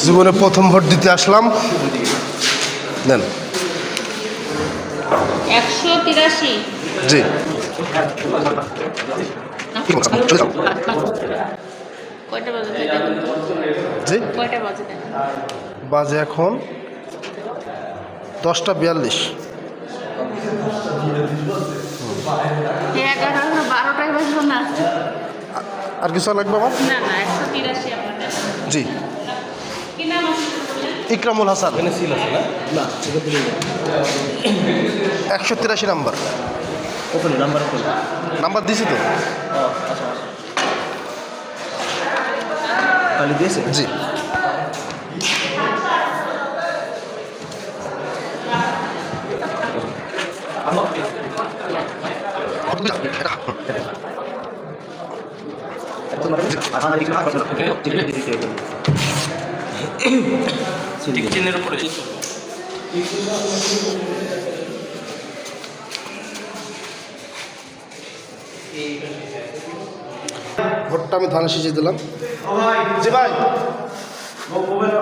জীবনে প্রথম ভোট দিতে আসলাম। দেন 183। জি কয়টা বাজে দেখুন তো? জি কয়টা বাজে দেখুন? বাজে এখন 10:42। হ্যাঁ 12টায় বাজবো না। আর কিছু লাগবে আমার? না না 183 আপনাদের। জি কি নাম আপনাদের বললেন? ইকরামুল হাসান। 183 নাম্বার। নাম্বার দিছি তো। জি চিনের উপরে ভোটটা আমি ধানে সিঁচে দিলাম। জি ভাই মোবাইল